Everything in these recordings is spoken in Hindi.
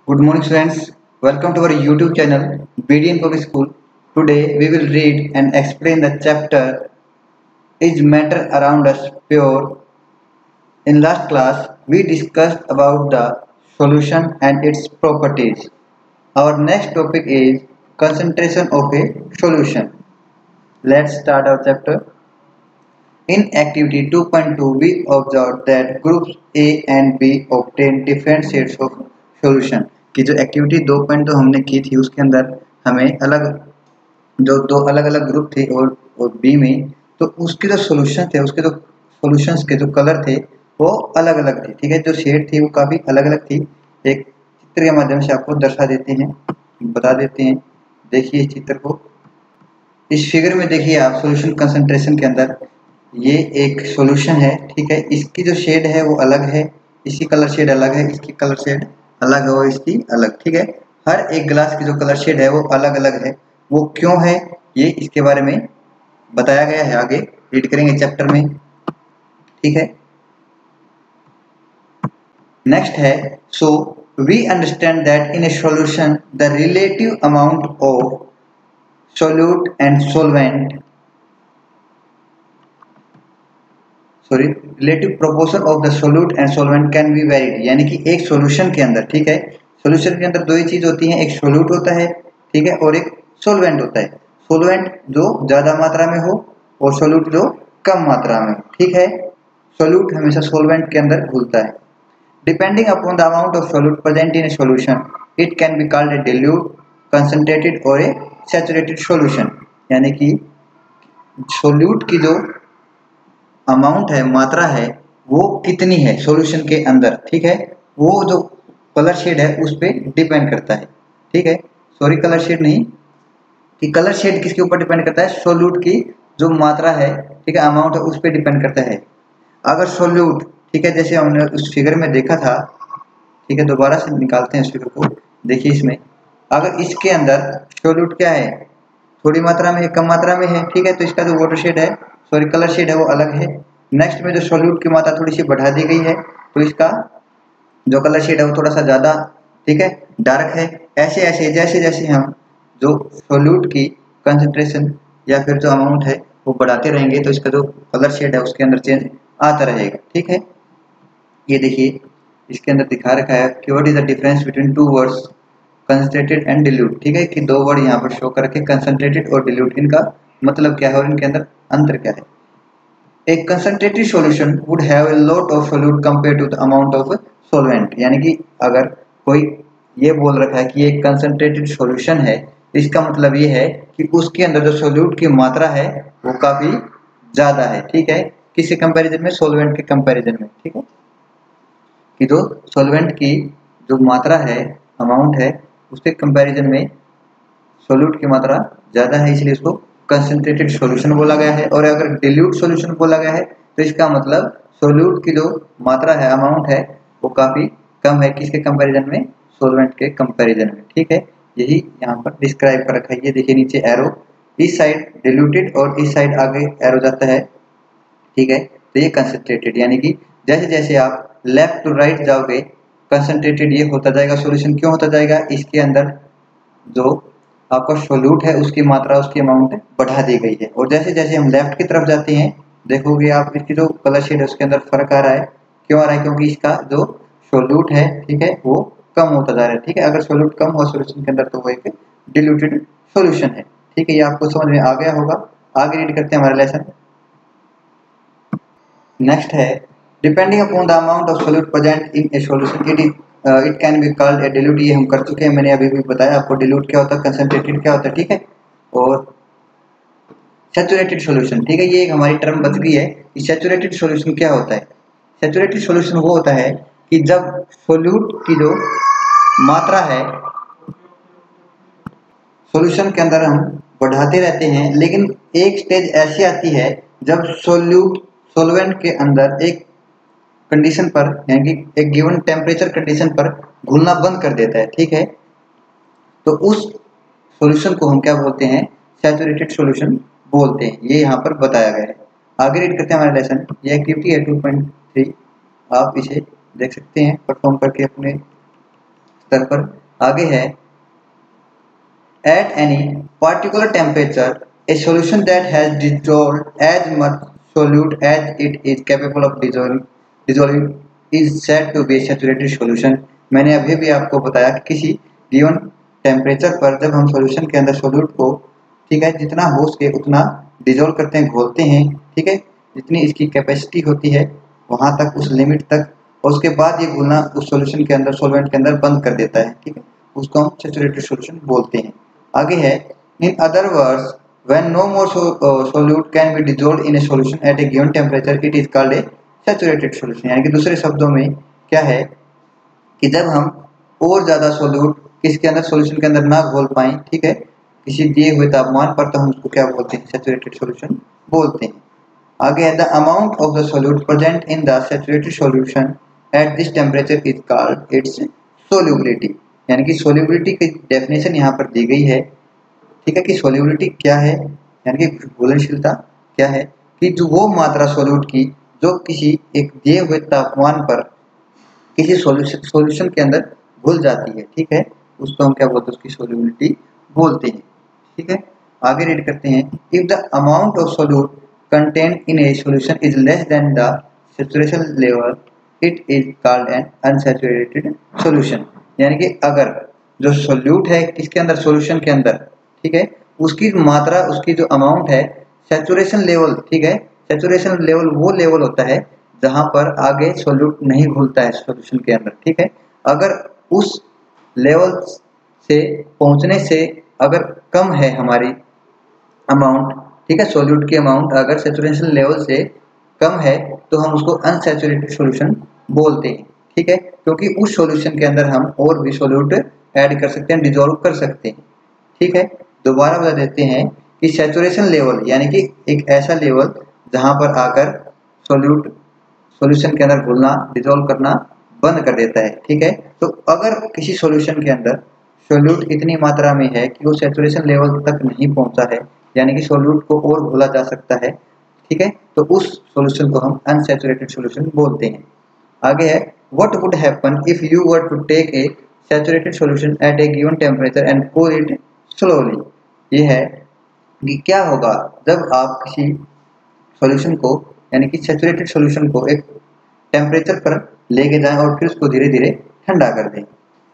Good morning, students. Welcome to our YouTube channel, BDN Public School. Today, we will read and explain the chapter Is Matter Around Us Pure? In last class, we discussed about the solution and its properties. Our next topic is concentration of a solution. Let's start our chapter. In activity 2.2, we observed that groups A and B obtain different sets of solution. कि जो एक्टिविटी 2.2 हमने की थी उसके अंदर हमें अलग जो दो अलग अलग ग्रुप थे और बी में, तो उसके जो सॉल्यूशन थे, उसके जो सॉल्यूशंस के जो कलर थे वो अलग अलग थे। ठीक है, जो शेड थी वो काफ़ी अलग अलग थी। एक चित्र के माध्यम से आपको दर्शा देते हैं, बता देते हैं। देखिए इस चित्र को, इस फिगर में देखिए आप सॉल्यूशन कंसंट्रेशन के अंदर ये एक सॉल्यूशन है। ठीक है, इसकी जो शेड है वो अलग है, इसकी कलर शेड अलग है, इसकी कलर शेड अलग है और इसकी अलग। ठीक है, हर एक गिलास की जो कलर शेड है वो अलग अलग है। वो क्यों है ये इसके बारे में बताया गया है, आगे रीड करेंगे चैप्टर में। ठीक है, नेक्स्ट है so we understand that in a solution the relative amount of solute and solvent relative proportion of the solute and solvent can be varied. यानी कि एक सॉल्यूशन के अंदर, ठीक है, सॉल्यूशन के अंदर दो ही चीज होती हैं, एक सोल्यूट होता है, ठीक है, और एक सोलवेंट होता है। सोलवेंट जो ज्यादा मात्रा में हो और सोल्यूट जो कम मात्रा में। ठीक है, सोल्यूट हमेशा सोलवेंट के अंदर घुलता है। Depending upon the amount of solute present in a solution it can be called a dilute, concentrated और ए सैचुरेटेड सॉल्यूशन। यानी कि सोल्यूट की जो अमाउंट है, मात्रा है, वो कितनी है सॉल्यूशन के अंदर, ठीक है, वो जो कलर शेड है उस पर डिपेंड करता है। ठीक है, सॉरी कलर शेड नहीं, कि कलर शेड किसके ऊपर डिपेंड करता है, सोल्यूट की जो मात्रा है, ठीक है, अमाउंट है, उस पर डिपेंड करता है। अगर सोल्यूट, ठीक है, जैसे हमने उस फिगर में देखा था, ठीक है, दोबारा से निकालते हैं इस फिगर को। देखिए इसमें अगर इसके अंदर सोल्यूट क्या है, थोड़ी मात्रा में है, कम मात्रा में है, ठीक है, तो इसका जो वाटर शेड है, सॉरी कलर शेड है, वो अलग है। नेक्स्ट में जो सोल्यूट की मात्रा थोड़ी सी बढ़ा दी गई है, तो इसका जो कलर शेड है वो थोड़ा सा ज़्यादा, ठीक है, डार्क है। ऐसे ऐसे जैसे जैसे हम जो सोल्यूट की कंसंट्रेशन या फिर जो अमाउंट है वो बढ़ाते रहेंगे, तो इसका जो कलर शेड है उसके अंदर चेंज आता रहेगा। ठीक है, ये देखिए इसके अंदर दिखा रखा है कि what is the difference between two words concentrated and dilute. ठीक है, कि दो वर्ड यहाँ पर शो करके कंसंट्रेटेड और डिल्यूट, इनका मतलब क्या है और इनके अंदर अंतर क्या है। एक concentrated solution would have a lot of solute compare to the amount of solvent. यानी कि अगर कोई ये बोल रखा है कि ये कंसंट्रेटेड सॉल्यूशन है, इसका मतलब ये है कि उसके अंदर जो सोल्यूट की मात्रा है वो काफी ज्यादा है। ठीक है, किसके कंपैरिजन में, सॉल्वेंट के कंपैरिजन में। ठीक है, कि जो सॉल्वेंट की जो मात्रा है, अमाउंट है, उसके कंपैरिजन में सोल्यूट की मात्रा ज़्यादा है, इसलिए उसको कंसंट्रेटेड सॉल्यूशन बोला गया है। और अगर डिल्यूट सॉल्यूशन बोला गया है तो इसका मतलब सोल्यूट की जो मात्रा है, अमाउंट है, वो काफ़ी कम है, किसके कंपैरिजन में, सॉल्वेंट के कंपैरिजन में। ठीक है, यही यहाँ पर डिस्क्राइब कर रखा है। ये देखिए नीचे एरो, इस साइड डिल्यूटेड और इस साइड आगे एरो जाता है। ठीक है, तो ये कंसंट्रेटेड, यानी कि जैसे जैसे आप लेफ्ट टू राइट जाओगे कंसंट्रेटेड ये होता जाएगा सॉल्यूशन। क्यों होता जाएगा, इसके अंदर जो आपका सोल्यूट है उसकी मात्रा, उसकी अमाउंट बढ़ा दी गई है। और जैसे जैसे हम लेफ्ट की तरफ जाते हैं, देखोगे आप इसकी जो कलर शेड है उसके अंदर फर्क आ रहा है। क्यों आ रहा है, क्योंकि इसका जो सोल्यूट है, ठीक है, वो कम होता जा रहा है। ठीक है, अगर सोल्यूट कम हो सॉल्यूशन के अंदर तो वो एक डिल्यूटेड सॉल्यूशन है। ठीक है, ये आपको समझ में आ गया होगा। आगे रीड करते हैं हमारा लेसन। नेक्स्ट है depending upon the amount of solute present in a solution it can be called a dilute. ये हम कर चुके हैं, मैंने अभी भी बताया आपको डिल्यूट क्या होता है, कंसंट्रेटेड क्या होता है। ठीक है, और सैचुरेटेड सॉल्यूशन, ठीक है, ये एक हमारी टर्म बच गई है। सैचुरेटेड सॉल्यूशन क्या होता है, सैचुरेटेड सॉल्यूशन वो होता है कि जब सोल्यूट की जो मात्रा है सॉल्यूशन के अंदर हम बढ़ाते रहते हैं, लेकिन एक स्टेज ऐसी आती है जब सोल्यूट सॉल्वेंट के अंदर एक कंडीशन पर, यानी कि एक गिवन टेम्परेचर कंडीशन पर घुलना बंद कर देता है। ठीक है, तो उस सॉल्यूशन को हम क्या बोलते हैं, सैचुरेटेड सॉल्यूशन बोलते हैं। ये यहाँ पर बताया गया है। आगे रीड करते हैं हमारा लेसन। ये एक्टिविटी है 2.3, आप इसे देख सकते हैं परफॉर्म करके अपने स्तर पर। आगे है at any particular temperature a solution that has dissolved as much solute as it is capable of dissolving is said to be a saturated solution। मैंने अभी भी आपको बताया कि किसी गिवन टेम्परेचर पर जब हम सॉल्यूशन के अंदर सोल्यूट को, ठीक है, जितना हो सके उतना डिजोल्व करते हैं, घोलते हैं, ठीक है, जितनी इसकी कैपेसिटी होती है वहां तक, उस लिमिट तक, और उसके बाद ये घुलना उस सॉल्यूशन के अंदर, सॉल्वेंट के अंदर बंद कर देता है, ठीक है, उसको हम सैचुरेटेड सॉल्यूशन बोलते हैं। आगे है in other words when no more solute can be dissolved in a solution at a given temperature it is called a saturated solution. यानी कि दूसरे शब्दों में क्या है कि जब हम और ज़्यादा सोल्यूट किसके अंदर, सॉल्यूशन के अंदर ना घोल पाएं, ठीक है, किसी दिए हुए तापमान पर, तो हम उसको क्या बोलते हैं, सैचुरेटेड सॉल्यूशन बोलते हैं। आगे है the amount of the solute present in the saturated solution at this temperature is called its solubility. यानी कि सोल्यूबिलिटी की डेफिनेशन यहाँ पर दी गई है, ठीक है, कि सोल्यूबिलिटी क्या है, यानी कि घुलनशीलता क्या है, कि जो वो मात्रा सोल्यूट की जो किसी एक दिए हुए तापमान पर किसी सॉल्यूशन के अंदर घुल जाती है, ठीक है, उसको हम क्या बोलते हैं, उसकी सोल्यूबिलिटी बोलते हैं, ठीक है। आगे रीड करते हैं if the amount of solute content in a solution is less than the saturation level it is called an unsaturated solution. यानी कि अगर जो सोल्यूट है किसके अंदर, सॉल्यूशन के अंदर, ठीक है, उसकी मात्रा, उसकी जो अमाउंट है, सैचुरेशन लेवल, ठीक है, सैचुरेशन लेवल वो लेवल होता है जहां पर आगे सोल्यूट नहीं घुलता है सॉल्यूशन के अंदर, ठीक है। अगर उस लेवल से पहुंचने से अगर कम है हमारी अमाउंट, ठीक है, सोल्यूट की अमाउंट अगर सैचुरेशन लेवल से कम है तो हम उसको अनसैचुरेटेड सॉल्यूशन बोलते हैं, ठीक है, क्योंकि उस सॉल्यूशन के अंदर हम और भी सोल्यूट ऐड कर सकते हैं, डिजोल्व कर सकते हैं, ठीक है। दोबारा बता देते हैं कि सैचुरेशन लेवल यानी कि एक ऐसा लेवल जहां पर आकर सॉल्यूशन के अंदर घुलना, डिजोल्व करना बंद कर देता है, ठीक है। तो अगर किसी सॉल्यूशन के अंदर सोल्यूट इतनी मात्रा में है कि वो सैचुरेशन लेवल तक नहीं पहुंचा है, यानी कि सोल्यूट को और घोला जा सकता है, ठीक है, तो उस सॉल्यूशन को हम अनसैचुरेटेड सॉल्यूशन बोलते हैं। आगे है what would happen if you were to take a saturated solution at a given temperature and cool it slowly. ये है कि क्या होगा जब आप किसी सॉल्यूशन को, यानी कि सैचुरेटेड सॉल्यूशन को एक टेम्परेचर पर लेके जाएं और फिर उसको धीरे धीरे ठंडा कर दें।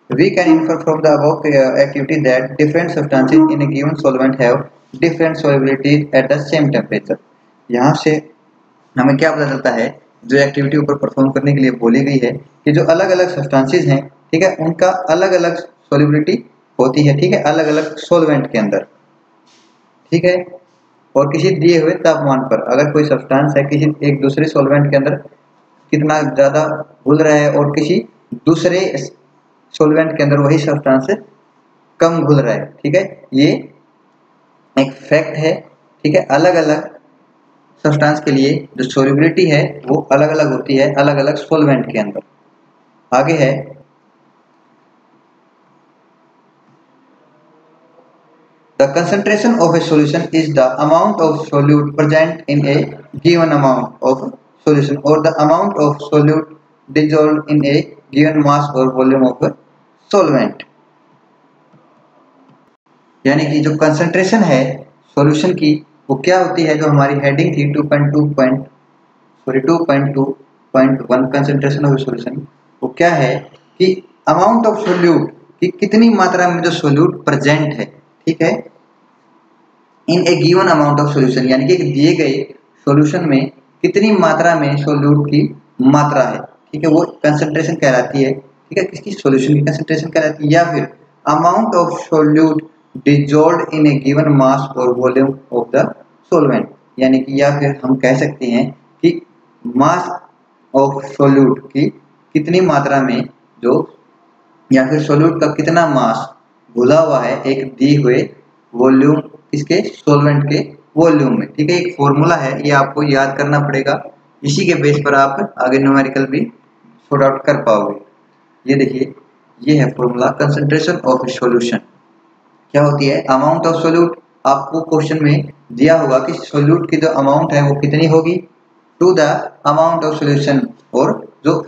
We can infer from the above activity that different substances in a given solvent have different solubilities at the same temperature। यहाँ से हमें क्या पता चलता है, जो एक्टिविटी ऊपर परफॉर्म करने के लिए बोली गई है, कि जो अलग अलग सब्सटेंसेस हैं, ठीक है, उनका अलग अलग सोल्युबिलिटी होती है, ठीक है, अलग अलग सॉल्वेंट के अंदर, ठीक है, और किसी दिए हुए तापमान पर अगर कोई सब्सटेंस है किसी एक दूसरे सॉल्वेंट के अंदर कितना ज़्यादा घुल रहा है और किसी दूसरे सॉल्वेंट के अंदर वही सब्सटेंस कम घुल रहा है, ठीक है, ये एक फैक्ट है, ठीक है। अलग अलग सब्सटेंस के लिए जो सोल्युबिलिटी है वो अलग अलग होती है अलग अलग सॉल्वेंट के अंदर। आगे है the concentration of a solution is the amount of solute present in a given amount of solution और the amount of solute dissolved in a given mass or volume of a solvent। यानी कि जो कंसंट्रेशन है सॉल्यूशन की वो क्या होती है, जो हमारी हेडिंग थी 2.1 कंसंट्रेशन ऑफ सॉल्यूशन, वो क्या है कि अमाउंट ऑफ सोल्यूट कि कितनी मात्रा में जो सोल्यूट प्रेजेंट है, ठीक है, इन a given amount of solution, यानी कि एक दिए गए सॉल्यूशन में कितनी मात्रा में सोल्यूट की मात्रा है, ठीक है, वो कंसंट्रेशन कहलाती है, ठीक है, किसकी, सॉल्यूशन की कंसंट्रेशन कहलाती है। या फिर amount of solute dissolved in a given mass और वॉल्यूम ऑफ द सॉल्वेंट, यानी कि या फिर हम कह सकते हैं कि मास ऑफ सोल्यूट की कितनी मात्रा में जो, या फिर सोल्यूट का कितना मास घुला हुआ है एक दिए हुए वॉल्यूम, इसके सॉल्वेंट के वॉल्यूम में, ठीक है। एक फॉर्मूला है, ये आपको याद करना पड़ेगा, इसी के बेस पर आप आगे न्यूमेरिकल भी सॉर्ट आउट कर पाओगे। ये देखिए, ये है फॉर्मूला कंसंट्रेशन ऑफ सॉल्यूशन, क्या होती है, अमाउंट ऑफ सोल्यूट। आपको क्वेश्चन में दिया होगा कि सोल्यूट की जो अमाउंट है वो कितनी होगी, to the amount of solution, और जो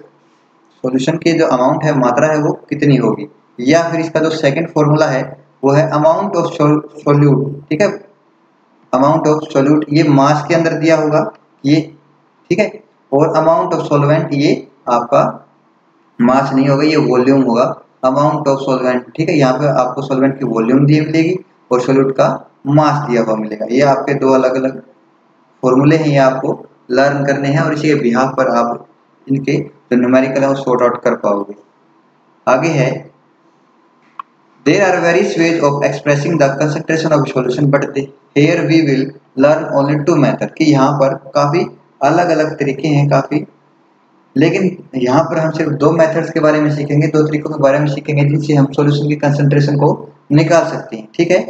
सॉल्यूशन की जो अमाउंट है, मात्रा है, वो कितनी होगी, या फिर इसका जो सेकंड फॉर्मूला है वो है अमाउंट ऑफ सोल्यूट, ठीक है, अमाउंट ऑफ सोल्यूट ये मास के अंदर दिया होगा ये, ठीक है, और अमाउंट ऑफ सॉल्वेंट ये आपका मास नहीं होगा, ये वॉल्यूम होगा, अमाउंट ऑफ सॉल्वेंट, ठीक है, यहाँ पे आपको सॉल्वेंट की वॉल्यूम दी मिलेगी और सोल्यूट का मास दिया हुआ मिलेगा। ये आपके दो अलग अलग फॉर्मूले हैं, ये आपको लर्न करने हैं और इसी के बिहाफ पर आप इनके जो न्यूमेरिकल है वो सॉर्ट आउट कर पाओगे। आगे है there are various ways of expressing the concentration of solution but here we will learn only two method, कि यहाँ पर काफी अलग अलग तरीके हैं काफी, लेकिन यहाँ पर हम सिर्फ दो मेथड्स के बारे में सीखेंगे, दो तरीकों के बारे में सीखेंगे जिनसे हम सॉल्यूशन की कंसंट्रेशन को निकाल सकते हैं, ठीक है।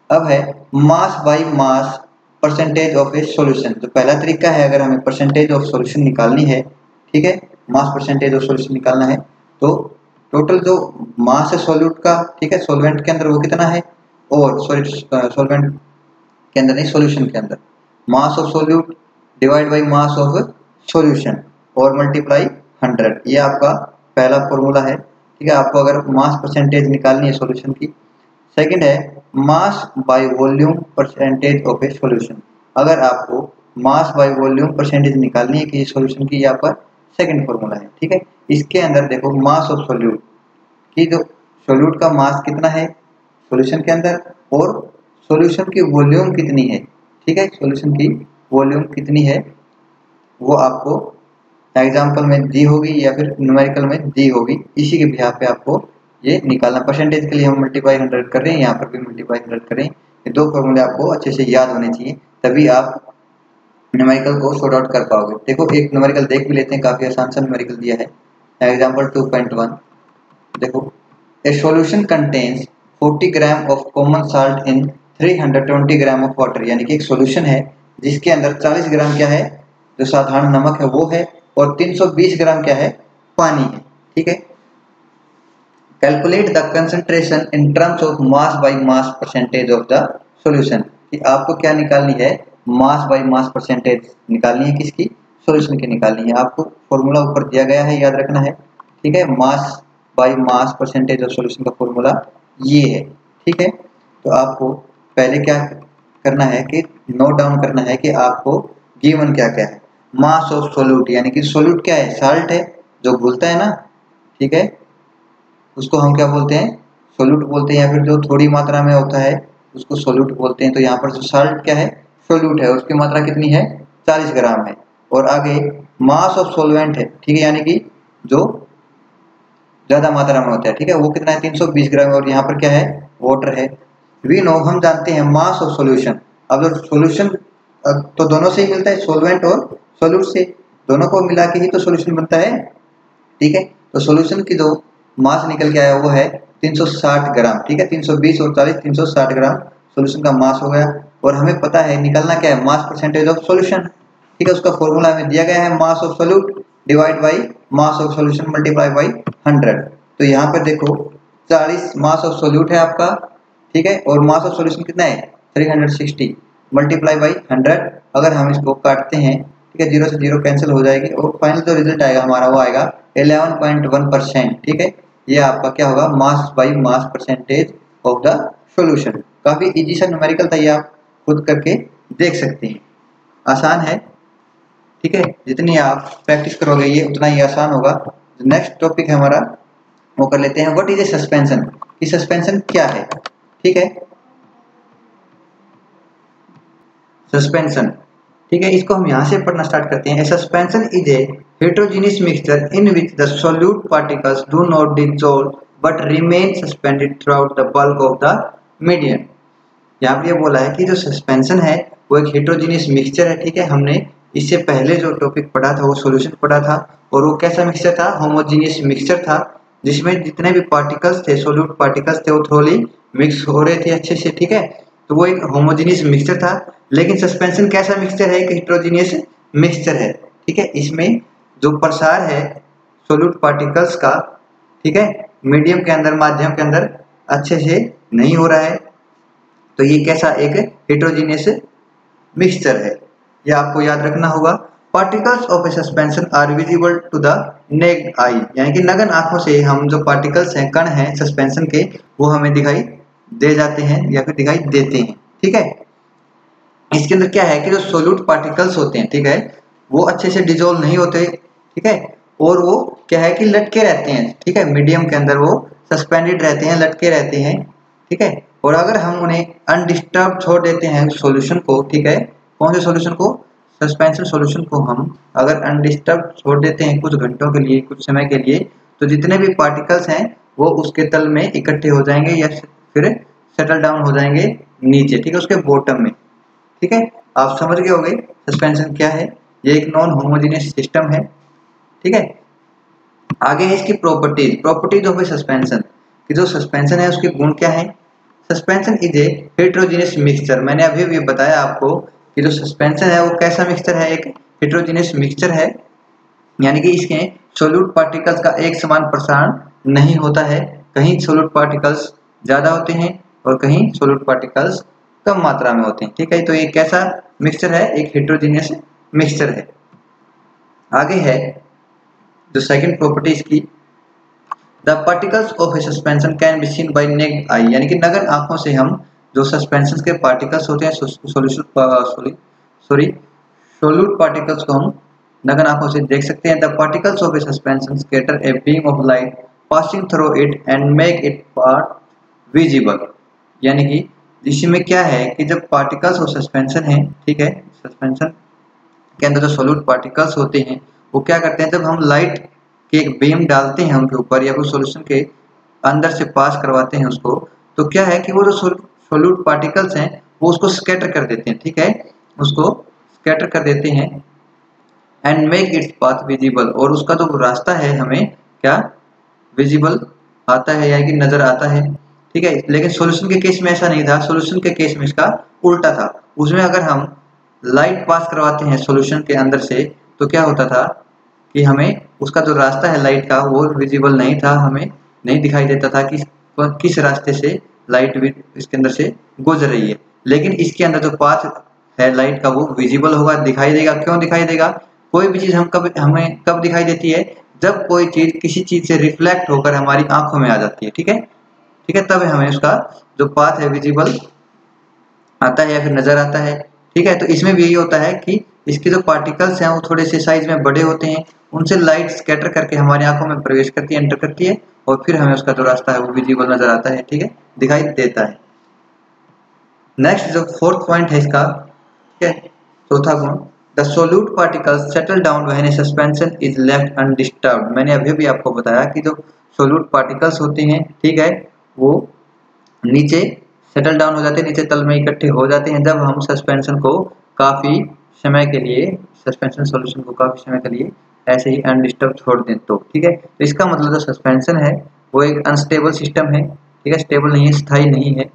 अब है mass by mass percentage of a solution. जो पहला तरीका है, अगर हमें परसेंटेज ऑफ सॉल्यूशन निकालनी है, ठीक है, मास परसेंटेज ऑफ सॉल्यूशन निकालना है, तो टोटल जो मास है सॉल्यूट का, ठीक है, सॉल्वेंट के अंदर वो कितना है, और सॉरी सॉल्वेंट के अंदर नहीं, सॉल्यूशन के अंदर mass of solute divide by mass of solution और मल्टीप्लाई 100, ये आपका पहला फॉर्मूला है, ठीक है। आपको अगर मास परसेंटेज निकालनी है सॉल्यूशन की। सेकंड है mass by volume percentage of a solution. अगर आपको मास बाय वॉल्यूम परसेंटेज निकालनी है किसी सॉल्यूशन की, यहाँ पर सेकंड फॉर्मूला है, ठीक है। इसके अंदर देखो मास ऑफ सॉल्यूट की, जो सॉल्यूट का मास कितना है सॉल्यूशन के अंदर और सॉल्यूशन की वॉल्यूम कितनी है, ठीक है, सॉल्यूशन की वॉल्यूम कितनी है वो आपको एग्जाम्पल में दी होगी या फिर न्यूमेरिकल में दी होगी, इसी के बिहाफ पे आपको ये निकालना। परसेंटेज के लिए हम मल्टीप्लाई 100 कर रहे हैं, यहाँ पर भी मल्टीप्लाई 100 करें। ये दो फॉर्मूले आपको अच्छे से याद होने चाहिए, तभी आप न्यूमेरिकल को सॉर्ट आउट कर पाओगे। देखो एक न्यूमेरिकल देख भी लेते हैं, काफी आसान सा न्यूमेरिकल दिया है। एग्जाम्पल 2.1 देखो, ए solution contains 40 gram of common salt in 320 gram of water, यानी कि एक सॉल्यूशन है जिसके अंदर 40 ग्राम क्या है, जो साधारण नमक है वो है, और 320 ग्राम क्या है, पानी है, ठीक है। Calculate the concentration in terms of mass by mass percentage of the solution, कि आपको क्या निकालनी है, मास बाय मास परसेंटेज निकालनी है, किसकी, सॉल्यूशन की निकालनी है। आपको फॉर्मूला ऊपर दिया गया है, याद रखना है, ठीक है। Mass by mass percentage of solution का फॉर्मूला ये है, ठीक है। तो आपको पहले क्या करना है कि नोट डाउन करना है कि आपको गिवन क्या क्या है। मास ऑफ सोल्यूट, यानी कि सोल्यूट क्या है, साल्ट है जो घुलता है ना, ठीक है, उसको हम क्या बोलते हैं, सोल्यूट बोलते हैं, या फिर जो थोड़ी मात्रा में होता है उसको सोल्यूट बोलते हैं। तो यहाँ पर जो साल्ट क्या है, सोल्यूट है, उसकी मात्रा कितनी है, 40 ग्राम है। और आगे मास ऑफ सोलवेंट है, ठीक है, यानी कि जो ज्यादा मात्रा में होता है, ठीक है, वो कितना है, 320 ग्राम, और यहाँ पर क्या है, वाटर है। वी नो, हम जानते हैं, मास ऑफ सोल्यूशन। अब जो सोल्यूशन तो दोनों से ही मिलता है, सोलवेंट और सोल्यूट से, दोनों को मिला के ही तो सोल्यूशन बनता है, ठीक है। तो सोल्यूशन की जो मास निकल के आया वो है 360 ग्राम, ठीक है, 320 और 40 360 ग्राम सोल्यूशन का मास हो गया। और हमें पता है निकलना क्या है, मास परसेंटेज ऑफ सोल्यूशन, ठीक है, उसका फॉर्मूला हमें दिया गया है, mass of solute divide by mass of solution multiply by 100। तो यहाँ पर देखो 40 मास ऑफ सोल्यूट है आपका, ठीक है, और मास ऑफ सोल्यूशन कितना है 360 मल्टीप्लाई बाई 100। अगर हम इसको काटते हैं, ठीक है, 0 से 0 कैंसिल हो जाएगी और फाइनल जो रिजल्ट आएगा हमारा वो आएगा 11.1%, ठीक है। ये आपका क्या होगा, mass by mass percentage of the solution. काफी इजी सा न्यूमेरिकल था, ये आप खुद करके देख सकते हैं, आसान है, ठीक है। जितनी आप प्रैक्टिस करोगे ये उतना ही आसान होगा। नेक्स्ट टॉपिक है हमारा, वो कर लेते हैं, व्हाट इज ए सस्पेंशन, कि सस्पेंशन क्या है, ठीक है, सस्पेंशन, ठीक है, इसको हम यहाँ से पढ़ना स्टार्ट करते हैं। Suspension is a heterogeneous mixture in which the solute particles do not dissolve but remain suspended throughout the bulk of the medium। यहाँ पे ये बोला है कि जो सस्पेंशन है वो एक heterogeneous मिक्सचर है, ठीक है। हमने इससे पहले जो टॉपिक पढ़ा था वो सॉल्यूशन पढ़ा था, और वो कैसा मिक्सचर था, होमोजीनियस मिक्सचर था, जिसमें जितने भी पार्टिकल्स थे, सोल्यूट पार्टिकल्स थे, वो थोड़ी मिक्स हो रहे थे अच्छे से, ठीक है। तो वो एक होमोजीनियस मिक्सचर था। लेकिन सस्पेंशन कैसा मिक्सचर है, एक हेटेरोजीनियस मिक्सचर है, ठीक है। इसमें जो प्रसार है सोल्यूट पार्टिकल्स का, ठीक है, मीडियम के अंदर, माध्यम के अंदर अच्छे से नहीं हो रहा है। तो ये कैसा एक हेटेरोजीनियस मिक्सचर है, ये आपको याद रखना होगा। Particles of a suspension are visible to the naked eye, यानी कि नग्न आंखों से हम जो पार्टिकल्स हैं, कण हैं सस्पेंशन के, वो हमें दिखाई दे जाते हैं या फिर दिखाई देते हैं। ठीक है, इसके अंदर क्या है कि जो सोल्यूट पार्टिकल्स होते हैं, ठीक है, वो अच्छे से डिजोल्व नहीं होते। ठीक है, और वो क्या है कि लटके रहते हैं। ठीक है, मीडियम के अंदर वो सस्पेंडेड रहते हैं, लटके रहते हैं। ठीक है, और अगर हम उन्हें अनडिस्टर्ब छोड़ देते हैं सॉल्यूशन को, ठीक है, कौन से सॉल्यूशन को, सस्पेंशन सॉल्यूशन को हम अगर अनडिस्टर्ब छोड़ देते हैं कुछ घंटों के लिए, कुछ समय के लिए, तो जितने भी पार्टिकल्स हैं वो उसके तल में इकट्ठे हो जाएंगे या फिर सेटल डाउन हो जाएंगे नीचे। ठीक है, उसके बॉटम में। ठीक है, आप समझ गए होंगे सस्पेंशन क्या है। ये एक नॉन होमोजेनियस सिस्टम है। ठीक है, आगे है इसकी properties. Properties of a suspension, कि जो सस्पेंशन है उसके गुण क्या है। Suspension is a heterogeneous mixture. मैंने अभी भी बताया आपको कि जो सस्पेंशन है वो कैसा मिक्सचर है, एक हेट्रोजीनियस मिक्सचर है, यानी कि इसके सोल्यूट पार्टिकल्स का एक समान प्रसारण नहीं होता है। कहीं सोल्यूट पार्टिकल्स ज्यादा होते हैं और कहीं सोल्यूट पार्टिकल्स कम मात्रा में होते हैं। ठीक है, तो ये कैसा मिक्सचर है, एक हेट्रोजीनियस मिक्सचर है। आगे है जो सेकंड प्रॉपर्टी इसकी, the particles of a suspension can be seen by naked eye, यानी कि नग्न आंखों से हम जो सस्पेंशन के पार्टिकल्स होते हैं, सोल्यूट पार्टिकल्स को हम नग्न आंखों से देख सकते हैं। The particles of a suspension scatter a beam of light passing through it and make it part visible, यानी कि जिसमें क्या है कि जब पार्टिकल्स ऑफ सस्पेंशन है, ठीक है, सस्पेंशन के अंदर जो सोल्यूट पार्टिकल्स होते हैं वो क्या करते हैं, जब हम लाइट के एक बीम डालते हैं उनके ऊपर या फिर सॉल्यूशन के अंदर से पास करवाते हैं उसको, तो क्या है कि वो जो सोल्यूट पार्टिकल्स हैं वो उसको स्कैटर कर देते हैं। ठीक है, उसको स्कैटर कर देते हैं and make its path visible, और उसका जो रास्ता है हमें क्या विजिबल आता है, यानी कि नजर आता है। ठीक है, लेकिन सॉल्यूशन के केस में ऐसा नहीं था। सॉल्यूशन के केस में इसका उल्टा था। उसमें अगर हम लाइट पास करवाते हैं सॉल्यूशन के अंदर से तो क्या होता था कि हमें उसका जो रास्ता है लाइट का वो विजिबल नहीं था, हमें नहीं दिखाई देता था कि किस रास्ते से लाइट इसके अंदर से गुजर रही है। लेकिन इसके अंदर जो पाथ है लाइट का वो विजिबल होगा, दिखाई देगा। क्यों दिखाई देगा, कोई भी चीज हमें कब दिखाई देती है, जब कोई चीज किसी चीज से रिफ्लेक्ट होकर हमारी आंखों में आ जाती है। ठीक है, ठीक है, तब हमें उसका जो पाथ है विजिबल आता है या फिर नजर आता है। ठीक है, तो इसमें भी यही होता है कि इसके जो पार्टिकल्स हैं वो थोड़े से साइज में बड़े होते हैं, उनसे लाइट स्कैटर करके हमारी आंखों में प्रवेश करती है, एंटर करती है, और फिर हमें उसका जो रास्ता है वो विजिबल नजर आता है। ठीक है, दिखाई देता है। नेक्स्ट जो फोर्थ पॉइंट है इसका, ठीक है, चौथा गुण, the solute particles settle down when A suspension is left undisturbed. मैंने अभी भी आपको बताया कि जो सोल्यूट पार्टिकल्स होते हैं, ठीक है, वो नीचे सेटल डाउन हो जाते हैं, नीचे तल में इकट्ठे हो जाते हैं जब हम सस्पेंशन को काफी समय के लिए, सस्पेंशन सॉल्यूशन को काफी समय के लिए ऐसे ही अनडिस्टर्ब छोड़ दें तो। ठीक है, तो इसका मतलब जो सस्पेंशन है वो एक अनस्टेबल सिस्टम है। ठीक है, स्टेबल नहीं है, स्थायी नहीं है,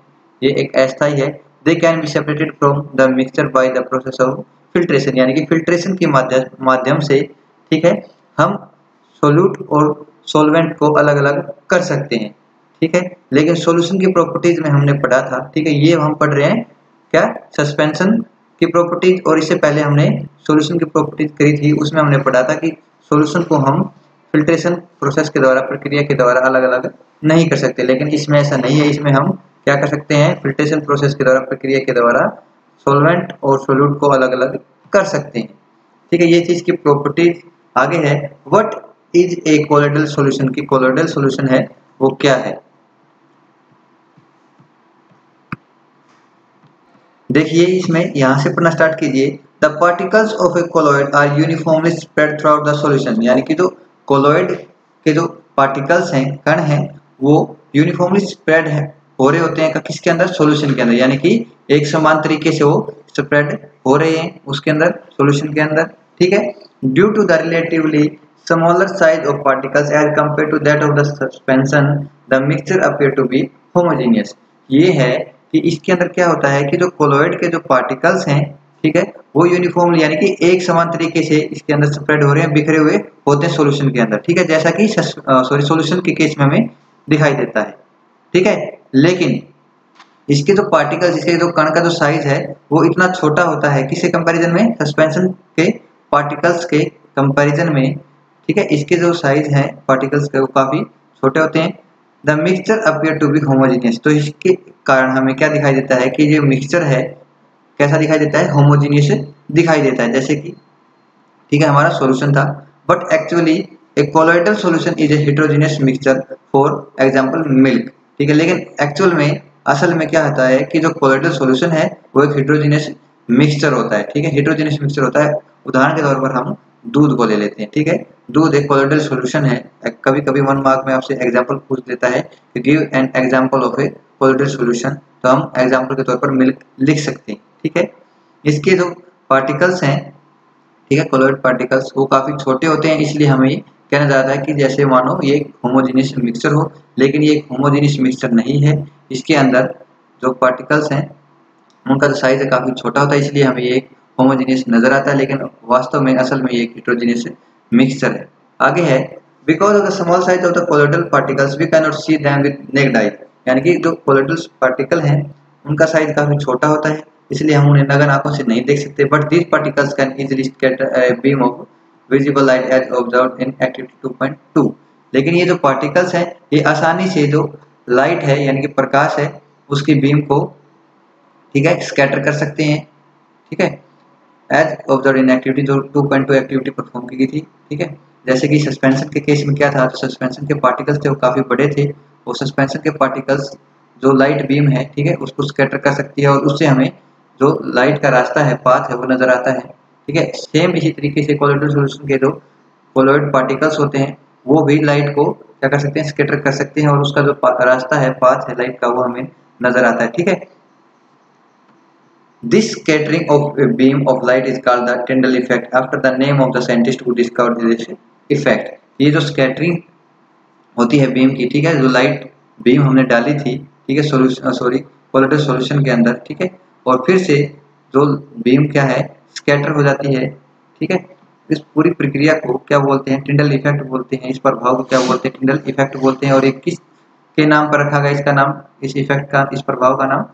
ये एक अस्थायी है। They can be separated from the mixture by the process of filtration, यानी कि फिल्ट्रेशन के माध्यम से, ठीक है, हम सोल्यूट और सॉल्वेंट को अलग अलग कर सकते हैं। ठीक है, लेकिन सॉल्यूशन की प्रॉपर्टीज में हमने पढ़ा था, ठीक है, ये हम पढ़ रहे हैं क्या, सस्पेंशन की प्रॉपर्टीज, और इससे पहले हमने सॉल्यूशन की प्रॉपर्टीज करी थी, उसमें हमने पढ़ा था कि सॉल्यूशन को हम फिल्ट्रेशन प्रोसेस के द्वारा, प्रक्रिया के द्वारा अलग अलग नहीं कर सकते। लेकिन इसमें ऐसा नहीं है, इसमें हम क्या कर सकते हैं, फिल्ट्रेशन प्रोसेस के द्वारा, प्रक्रिया के द्वारा सॉल्वेंट और सोल्यूट को अलग अलग कर सकते हैं। ठीक है, ये चीज की प्रॉपर्टीज। आगे है what is a colloidal solution, की कोलोइडल सॉल्यूशन है वो क्या है। देखिए इसमें यहां से पढ़ना स्टार्ट कीजिए। The particles of a colloid are uniformly spread throughout the solution, यानी कि जो कोलॉइड के जो पार्टिकल्स हैं, कण हैं, वो यूनिफॉर्मली स्प्रेड है हो रहे होते हैं किसके अंदर, सॉल्यूशन के अंदर, यानी कि एक समान तरीके से वो स्प्रेड हो रहे हैं उसके अंदर, सॉल्यूशन के अंदर। ठीक है, due to the relatively smaller size of particles as compare to that of the suspension the mixture appear to be homogeneous. ये है कि इसके अंदर क्या होता है कि जो कोलॉइड के जो पार्टिकल्स हैं, ठीक है, वो यूनिफॉर्मली यानी कि एक समान तरीके से इसके अंदर स्प्रेड हो रहे हैं, बिखरे हुए होते हैं सॉल्यूशन के अंदर। ठीक है, जैसा कि सॉल्यूशन के केस में हमें दिखाई देता है। ठीक है, लेकिन इसके जो पार्टिकल्स, इसके जो कण का जो साइज है वो इतना छोटा होता है किसके कंपैरिजन में, सस्पेंशन के पार्टिकल्स के कंपैरिजन में, ठीक है, इसके जो साइज हैं पार्टिकल्स के वो काफ़ी छोटे होते हैं। The mixture appear to be homogeneous, तो इसके कारण हमें क्या दिखाई देता है कि जो मिक्सचर है कैसा दिखाई देता है, होमोजीनियस दिखाई देता है। जैसे कि ठीक है हमारा सॉल्यूशन था, but actually A colloidal solution is a heterogeneous mixture, for example milk, ठीक है। लेकिन एक्चुअल में असल में क्या होता है कि जो कोलोइडल सॉल्यूशन है वो एक हेटेरोजेनियस मिक्सचर होता है, ठीक है, हेटेरोजेनियस मिक्सचर होता है। उदाहरण के तौर पर हम दूध को ले लेते हैं, ठीक है, दूध एक कोलोइडल सॉल्यूशन है। कभी कभी 1 मार्क में आपसे एग्जांपल पूछ लेता है कि give an example of a colloidal solution, तो हम एग्जांपल के तौर पर मिल्क लिख सकते हैं, ठीक है। इसके जो पार्टिकल्स हैं, ठीक है, कोलोइड पार्टिकल्स वो काफ़ी छोटे होते हैं, इसलिए हमें कहना जाता है कि जैसे मानो ये एक होमोजेनियस मिक्सचर हो, लेकिन ये एक होमोजेनियस मिक्सचर नहीं है। इसके अंदर जो पार्टिकल्स हैं उनका जो साइज है काफ़ी छोटा होता है, इसलिए हमें ये एक होमोजेनियस नजर आता है, लेकिन वास्तव में असल में ये एक हेटेरोजेनियस मिक्सचर है। आगे है because of the small size of the colloidal particles we can not see them with naked eye, यानी कि जो कोलोइडल पार्टिकल हैं उनका साइज काफ़ी छोटा होता है, इसलिए हम उन्हें नग्न आंखों से नहीं देख सकते। But these particles can easily scatter a beam of visible light as observed in activity 2.2, लेकिन ये जो पार्टिकल्स हैं ये आसानी से जो लाइट है यानी कि प्रकाश है उसकी बीम को, ठीक है, स्कैटर कर सकते हैं, ठीक है, एज ऑब्जर्व इन एक्टिविटी, जो 2.2 एक्टिविटी परफॉर्म की गई थी, ठीक है। जैसे कि सस्पेंशन के केस में क्या था, तो सस्पेंशन के पार्टिकल्स थे वो काफ़ी बड़े थे, और सस्पेंशन के पार्टिकल्स जो लाइट बीम है, ठीक है, उसको स्कैटर कर सकती है और उससे हमें जो लाइट का रास्ता है, पाथ है, वो नज़र आता है, ठीक है। सेम इसी तरीके से कोलोइडल सॉल्यूशन के जो कोलोइड पार्टिकल्स होते हैं वो भी लाइट को क्या कर सकते हैं, स्कैटर कर सकते हैं, और उसका जो रास्ता है, पाथ है लाइट का, वो हमें नज़र आता है, ठीक है। This scattering of a beam of light is called the Tyndall effect after the name of the scientist who discovered this effect। ये जो स्कैटरिंग होती है बीम की, ठीक है, जो लाइट बीम हमने डाली थी, ठीक है, कोलोइडल सॉल्यूशन के अंदर, ठीक है, और फिर से जो बीम क्या है स्कैटर हो जाती है, ठीक है। इस पूरी प्रक्रिया को क्या बोलते हैं, टिंडल इफेक्ट बोलते हैं। इस प्रभाव को क्या बोलते हैं, टिंडल इफेक्ट बोलते हैं। और ये किस के नाम पर रखा गया इसका नाम, इस इफेक्ट का, इस प्रभाव का नाम,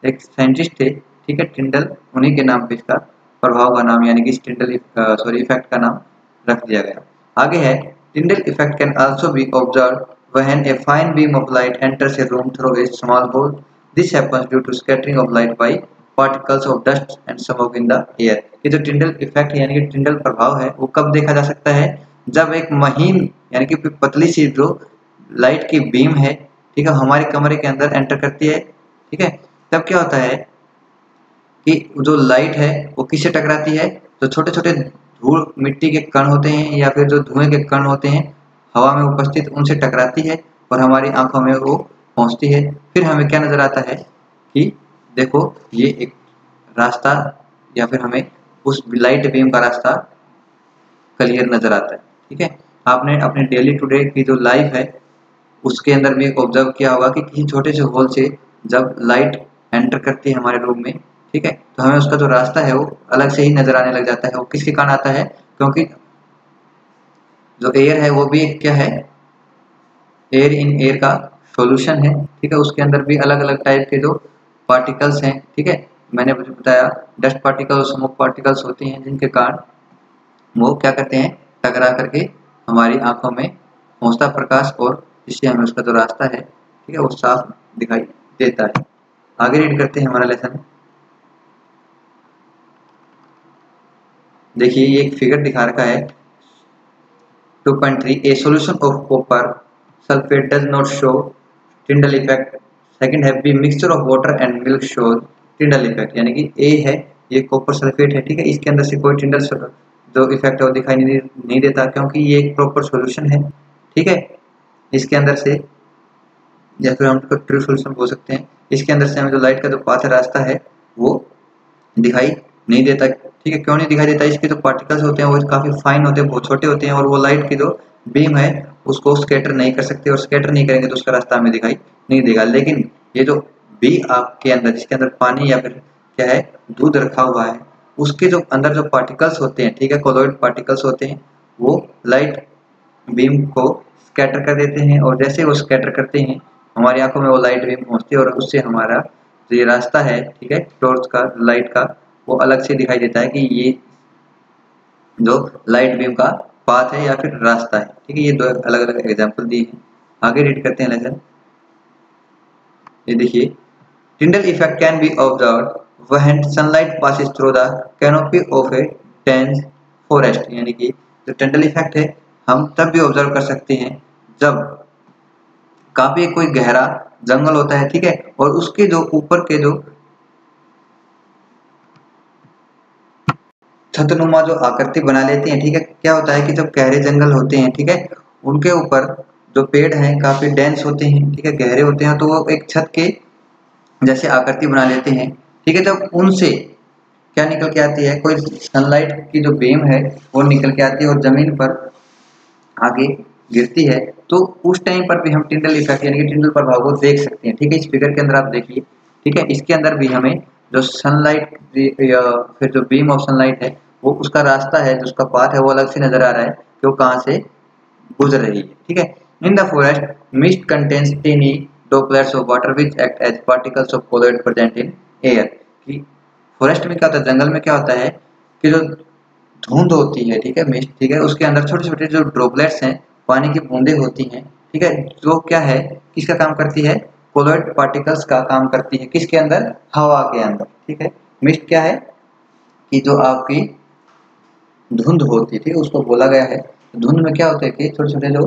एक साइंटिस्ट थे, ठीक है, टिंडल, उन्हीं के नाम पे इसका प्रभाव का नाम यानी कि इस टिंडल इफेक्ट का नाम रख दिया गया। आगे है Tyndall effect can also be observe when a fine beam of light enters a room through a small hole. This happens due to scattering of light by particles of dust and smoke in the air. ये जो टिंडल इफेक्ट यानी कि टिंडल प्रभाव है वो कब देखा जा सकता है, जब एक महीन यानी कि पतली सी जो लाइट की बीम है, ठीक है, हमारे कमरे के अंदर एंटर करती है, ठीक है, तब क्या होता है कि जो लाइट है वो किससे टकराती है, जो छोटे छोटे धूल मिट्टी के कण होते हैं या फिर जो धुएं के कण होते हैं हवा में उपस्थित, उनसे टकराती है और हमारी आंखों में वो पहुंचती है। फिर हमें क्या नजर आता है कि देखो ये एक रास्ता, या फिर हमें उस लाइट बीम का रास्ता क्लियर नजर आता है, ठीक है। आपने अपने डेली टू डे की जो लाइफ है उसके अंदर भी ऑब्जर्व किया होगा कि किसी छोटे से होल से जब लाइट एंटर करती है हमारे रूम में, ठीक है, तो हमें उसका जो रास्ता है वो अलग से ही नजर आने लग जाता है। वो किसके कारण आता है, क्योंकि जो एयर है वो भी एक क्या है, एयर इन एयर का सॉल्यूशन है, ठीक है, उसके अंदर भी अलग अलग टाइप के जो पार्टिकल्स हैं, ठीक है, मैंने बताया डस्ट पार्टिकल और स्मोक पार्टिकल्स होते हैं जिनके कारण वो क्या करते हैं, टकरा करके हमारी आंखों में पहुंचता प्रकाश और जिससे हमें उसका जो रास्ता है, ठीक है, वो साफ दिखाई देता है। आगे रीड करते हैं हमारा लेसन। देखिए ये एक फिगर दिखा रखा है 2.3 a solution of copper sulphate does not show Tyndall effect. Second है B mixture of water and milk show Tyndall effect, यानी कि ए है ये कॉपर सल्फेट है, ठीक है, इसके अंदर से कोई टिंडल जो इफेक्ट है वो दिखाई नहीं देता क्योंकि ये एक प्रॉपर सॉल्यूशन है, ठीक है। इसके अंदर से, या फिर हम इसको ट्रू सॉल्यूशन बोल सकते हैं, इसके अंदर से हमें जो लाइट का जो पाथ रास्ता है वो दिखाई नहीं देता, ठीक है। क्यों नहीं दिखाई देता, इसके जो पार्टिकल्स होते हैं वो काफी फाइन होते हैं, बहुत छोटे होते हैं और वो लाइट की जो बीम है उसको स्कैटर नहीं कर सकते, और स्कैटर नहीं करेंगे तो उसका रास्ता हमें दिखाई नहीं देगा। लेकिन ये जो बी आपके अंदर जिसके अंदर पानी या फिर क्या है दूध रखा हुआ है उसके जो अंदर जो पार्टिकल्स होते हैं, ठीक है, कोलोइड पार्टिकल्स होते हैं, वो लाइट बीम को स्कैटर कर देते हैं और जैसे वो स्कैटर करते हैं हमारी आंखों में वो लाइट बीम पहुंचती है और उससे हमारा जो ये रास्ता है, ठीक है, टॉर्च का, लाइट का, वो अलग से दिखाई देता है कि ये जो लाइट बीम का पाथ है या फिर रास्ता है। ठीक है, ये दो अलग अलग एग्जाम्पल दिए हैं। आगे रीड करते हैं लेसन। ये देखिए, टिंडल effect can be observe when sunlight passes through the canopy of A dense forest. यानी कि जो टिंडल इफेक्ट है हम तब भी ऑब्जर्व कर सकते हैं जब काफी कोई गहरा जंगल होता है, ठीक है, और उसके जो ऊपर के जो छतनुमा जो आकृति बना लेते हैं। ठीक है, क्या होता है कि जब गहरे जंगल होते हैं, ठीक है, उनके ऊपर जो पेड़ हैं काफी डेंस होते हैं, ठीक है, गहरे होते हैं, तो वो एक छत के जैसे आकृति बना लेते हैं। ठीक है, जब उनसे क्या निकल के आती है, कोई सनलाइट की जो बीम है वो निकल के आती है और जमीन पर आगे गिरती है, तो उस टाइम पर भी हम टिंडल इफेक्ट यानी कि टिंडल प्रभाव को देख सकते हैं। ठीक है, इस फिगर के अंदर आप देखिए। ठीक है, इसके अंदर भी हमें जो सनलाइट या फिर जो बीम ऑफ सनलाइट है वो उसका रास्ता है, जो उसका पाथ है वो अलग से नजर आ रहा है कि वो कहाँ से गुजर रही है। ठीक है, in the forest mist contains tiny droplets of water which act as particles of colloid present in air. कि फॉरेस्ट में क्या होता है, जंगल में क्या होता है कि जो धुंध होती है, ठीक है, मिस्ट, ठीक है, उसके अंदर छोटे छोटे जो ड्रॉपलेट्स हैं, पानी की बूंदें होती हैं, ठीक है, जो क्या है, किसका काम करती है, कोलॉइड पार्टिकल्स का काम करती है, किसके अंदर, हवा के अंदर। ठीक है, मिस्ट क्या है कि जो आपकी धुंध होती थी उसको बोला गया है। धुंध में क्या होता है कि छोटे छोटे जो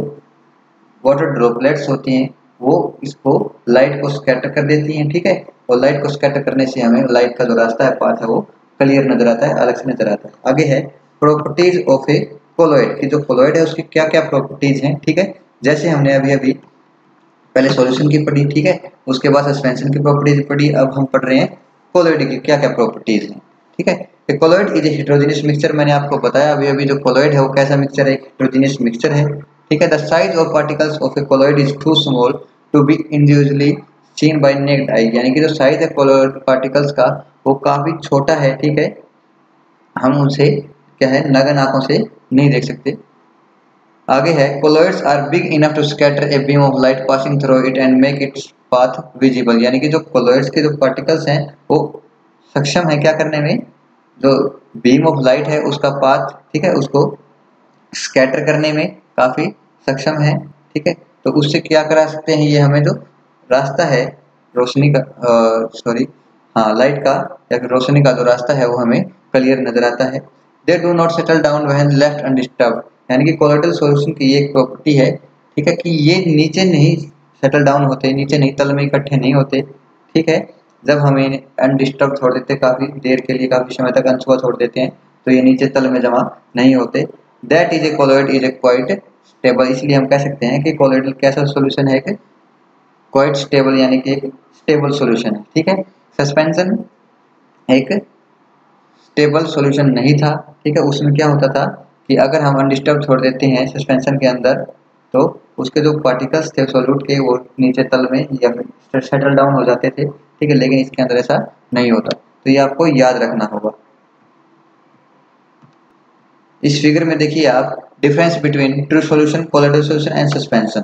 वाटर ड्रॉपलेट्स होती हैं वो इसको लाइट को स्कैटर कर देती हैं। ठीक है, और लाइट को स्कैटर करने से हमें लाइट का जो रास्ता है, पाथ है, वो क्लियर नजर आता है, अलग से नजर आता है। आगे है प्रॉपर्टीज ऑफ ए कोलॉइड, की जो कोलॉइड है उसकी क्या क्या प्रॉपर्टीज हैं। ठीक है, जैसे हमने अभी अभी पहले सॉल्यूशन की पढ़ी, ठीक है, उसके बाद सस्पेंशन की प्रॉपर्टीज पढ़ी, अब हम पढ़ रहे हैं कोलॉइड की क्या क्या प्रॉपर्टीज हैं। ठीक है, colloid is a heterogeneous mixture. मैंने आपको बताया अभी अभी जो कोलॉइड है वो कैसा मिक्सचर है, हेटेरोजेनियस मिक्सचर है। ठीक है, the size of particles of a colloid is too small to be individually seen by naked eye. यानी कि जो साइज है कोलॉइड पार्टिकल्स का वो काफी छोटा है। ठीक है, हम उनसे क्या है, नग्न आंखों से नहीं देख सकते। आगे है colloids are big enough to scatter a beam of light passing through it and make its path visible. यानी कि जो कोलॉइड्स के जो पार्टिकल्स हैं वो सक्षम है क्या करने में, जो बीम ऑफ लाइट है उसका पाथ, ठीक है, उसको स्कैटर करने में काफी सक्षम है। ठीक है, तो उससे क्या करा सकते हैं, ये हमें जो रास्ता है रोशनी का, सॉरी, हाँ, लाइट का या फिर रोशनी का जो रास्ता है वो हमें क्लियर नजर आता है। They do not settle down when left undisturbed. यानी कि कोलोइडल सॉल्यूशन की ये एक प्रॉपर्टी है, ठीक है, कि ये नीचे नहीं सेटल डाउन होते, नीचे नहीं, तल में इकट्ठे नहीं होते। ठीक है, जब हम इन्हें अनडिस्टर्ब छोड़ देते काफी देर के लिए, काफी समय तक अनछुआ छोड़ देते हैं, तो ये नीचे तल में जमा नहीं होते। That is a colloid is a quite stable. इसलिए हम कह सकते हैं कि कोलॉइडल कैसा सॉल्यूशन है, कि क्वाइट स्टेबल, यानी कि एक स्टेबल सॉल्यूशन है। ठीक है, सस्पेंशन एक स्टेबल सॉल्यूशन नहीं था। ठीक है, उसमें क्या होता था कि अगर हम अनडिस्टर्ब छोड़ देते हैं सस्पेंशन के अंदर, तो उसके जो पार्टिकल्स थे सॉल्यूट के वो नीचे तल में या फिर सेटल डाउन हो जाते थे। ठीक है, लेकिन इसके अंदर ऐसा नहीं होता, तो ये आपको याद रखना होगा। इस फिगर में देखिए आप difference between true solution, colloidal solution and suspension.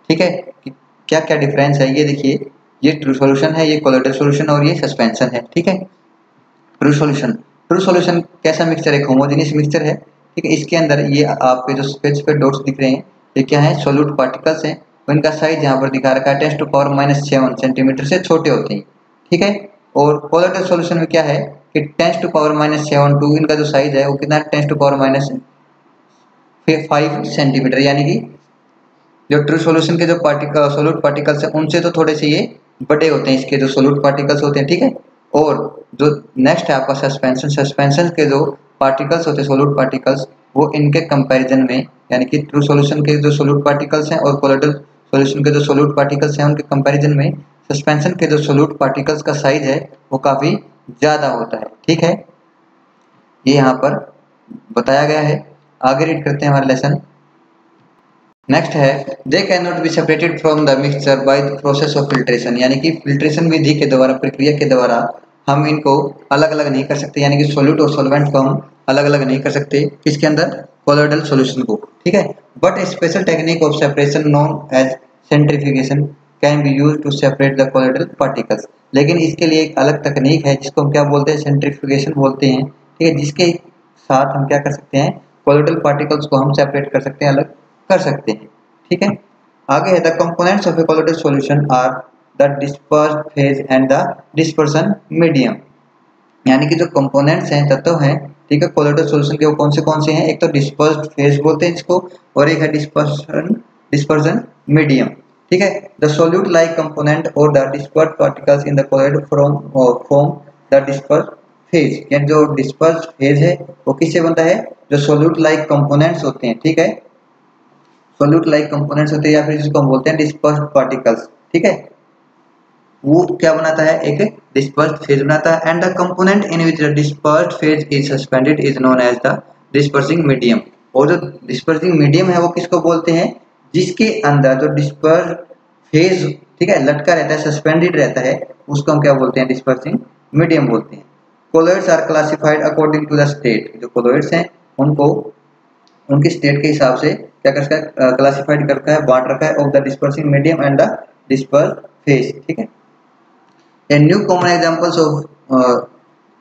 ठीक है, क्या क्या डिफरेंस है ये देखिए, ये ट्रू सॉल्यूशन है, ये कोलोइडल सॉल्यूशन और ये सस्पेंशन है। ठीक है, ट्रू सॉल्यूशन, ट्रू सॉल्यूशन कैसा मिक्सचर है, होमोजेनियस मिक्सचर है। ठीक है, इसके अंदर ये आपके जो स्केच पे डॉट्स दिख रहे हैं ये क्या है, सोल्यूट पार्टिकल्स हैं, इनका साइज यहाँ पर दिखा रखा है 10⁻⁷ सेंटीमीटर से छोटे होते हैं। ठीक है, और कोलोइडल सॉल्यूशन में क्या है कि 10⁻⁷ इनका जो साइज है वो कितना, 10⁻⁵ सेंटीमीटर। यानी कि जो ट्रू सॉल्यूशन के जो पार्टिकल सोल्यूट पार्टिकल्स हैं उनसे तो थोड़े से ये बड़े होते हैं, इसके जो सोल्यूट पार्टिकल्स होते हैं। ठीक है, और जो नेक्स्ट है आपका सस्पेंशन, सस्पेंशन के जो पार्टिकल्स होते हैं सोल्यूट पार्टिकल्स, वो इनके कंपैरिजन में, यानी कि ट्रू सॉल्यूशन के जो सोल्यूट पार्टिकल्स हैं और कोलोइडल सॉल्यूशन के जो सोल्यूट पार्टिकल्स हैं उनके कंपैरिजन में सस्पेंशन के जो सोल्यूट पार्टिकल्स का साइज है वो काफी ज्यादा होता है। ठीक है, ये यहाँ पर बताया गया है। आगे रीड करते हैं हमारा लेसन। नेक्स्ट है they can not be separated from the mixture by the process of filtration. यानी कि फिल्ट्रेशन विधि के द्वारा, प्रक्रिया के द्वारा हम इनको अलग अलग नहीं कर सकते, यानी कि सोल्यूट और सॉल्वेंट को हम अलग अलग नहीं कर सकते किसके अंदर, कोलोइडल सॉल्यूशन को। ठीक है, but a special technique of separation known as centrifugation can be used to separate the colloidal particles. लेकिन इसके लिए एक अलग तकनीक है जिसको हम क्या बोलते हैं, सेंट्रीफ्यूगेशन बोलते हैं। ठीक है, जिसके साथ हम क्या कर सकते हैं, कोलोइडल पार्टिकल्स को हम सेपरेट कर सकते हैं, अलग कर सकते हैं। ठीक है, आगे है the components of a colloidal solution are the dispersed phase and the dispersion medium. यानी कि जो कंपोनेंट्स हैं, तत्व हैं, ठीक है, कोलोइडल सॉल्यूशन के वो कौन से हैं? एक तो डिस्पर्स्ड फेज बोलते हैं इसको, और एक है डिस्पर्सन मीडियम। ठीक है, द सोल्यूट लाइक कंपोनेंट और the dispersed particles in the colloid form the dispersed phase. यानी जो डिस्पर्स्ड फेज है वो किससे बनता है? जो सोल्यूट लाइक कंपोनेंट्स होते हैं, ठीक है, सोल्यूट लाइक कंपोनेंट्स होते हैं या फिर जिसको हम बोलते हैं डिस्पर्स्ड पार्टिकल्स। ठीक है, वो क्या बनाता है? एक डिस्पर्स्ड फेज बनाता है। And the component in which the dispersed phase is suspended is known as the dispersing medium. और जो डिस्पर्सिंग मीडियम है वो किसको बोलते हैं? जिसके अंदर जो डिस्पर्स्ड फेज, ठीक है, लटका रहता है, सस्पेंडेड रहता है, उसको हम क्या बोलते हैं? डिस्पर्सिंग मीडियम बोलते हैं। Colloids are classified according to the state. जो कोलोइड्स हैं उनको उनकी स्टेट के हिसाब से क्या कर रखा है? क्लासिफाइड कर रखा है, बांट रखा है, of the dispersing medium and the dispersed phase. ठीक है, a new common examples of,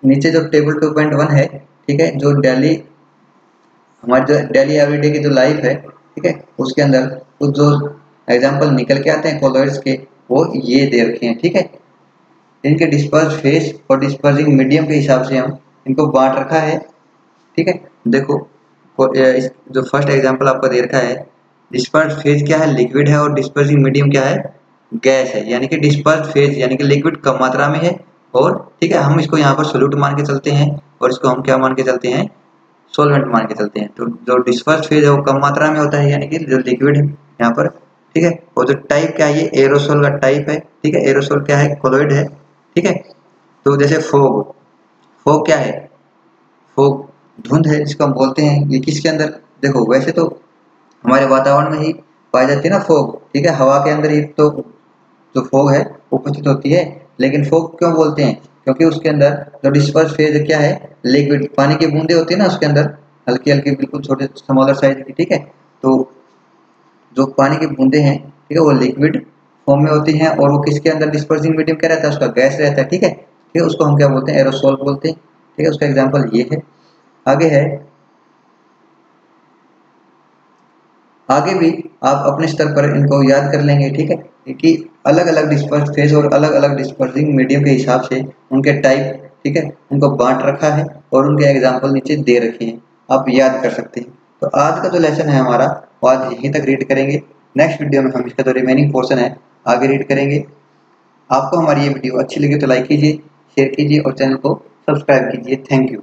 नीचे जो टेबल 2.1 है, ठीक है, जो डेली हमारी जो डेली एवरीडे की जो लाइफ है, ठीक है, उसके अंदर कुछ जो एग्जांपल निकल के आते हैं कोलोइड्स के, वो ये दे रखे हैं। ठीक है, इनके डिस्पर्स फेस और डिस्पर्सिंग मीडियम के हिसाब से हम इनको बांट रखा है। ठीक है, देखो जो फर्स्ट एग्जांपल आपको दे रखा है, डिस्पर्स फेज क्या है? लिक्विड है, और डिस्पर्सिंग मीडियम क्या है? गैस है। यानी कि डिस्पर्स फेज यानी कि लिक्विड कम मात्रा में है, और ठीक है, हम इसको यहाँ पर सोल्यूट मान के चलते हैं, और इसको हम क्या मान के चलते हैं? सॉल्वेंट मान के चलते हैं। तो जो डिस्पर्स फेज है वो कम मात्रा में होता है, यानी कि जो लिक्विड है यहाँ पर। ठीक है, और जो टाइप क्या है? ये एरोसोल का टाइप है। ठीक है, एरोसोल क्या है? कोलोइड है। ठीक है, तो जैसे फोग, फोग क्या है? फोग धुंध है जिसको हम बोलते हैं। ये किसके अंदर? देखो, वैसे तो हमारे वातावरण में ही पाई जाती है ना फोग, ठीक है, हवा के अंदर ही तो जो फोग है उपस्थित होती है। लेकिन फोग क्यों बोलते हैं? क्योंकि उसके अंदर जो डिस्पर्स फेज क्या है? लिक्विड, पानी की बूंदे होती है ना उसके अंदर, हल्की हल्की, बिल्कुल छोटे स्मॉलर साइज की। ठीक है, तो जो पानी की बूंदे हैं, ठीक है, वो लिक्विड फॉर्म में होती हैं, और वो किसके अंदर? डिस्पर्सिंग मीडियम क्या रहता है? उसका गैस रहता है। ठीक है, ठीक है, उसको हम क्या बोलते हैं? एरोसोल बोलते हैं। ठीक है, उसका एग्जाम्पल ये है। आगे है, आगे भी आप अपने स्तर पर इनको याद कर लेंगे। ठीक है, कि अलग अलग डिस्पर्स फेज और अलग अलग डिस्पर्सिंग मीडियम के हिसाब से उनके टाइप, ठीक है, उनको बांट रखा है, और उनके एग्जाम्पल नीचे दे रखे हैं, आप याद कर सकते हैं। तो आज का जो लेसन है हमारा, वो आज यहीं तक रीड करेंगे। नेक्स्ट वीडियो में हम इसका जो रिमेनिंग पोर्शन है आगे रीड करेंगे। आपको हमारी ये वीडियो अच्छी लगी तो लाइक कीजिए, शेयर कीजिए, और चैनल को सब्सक्राइब कीजिए। Thank you.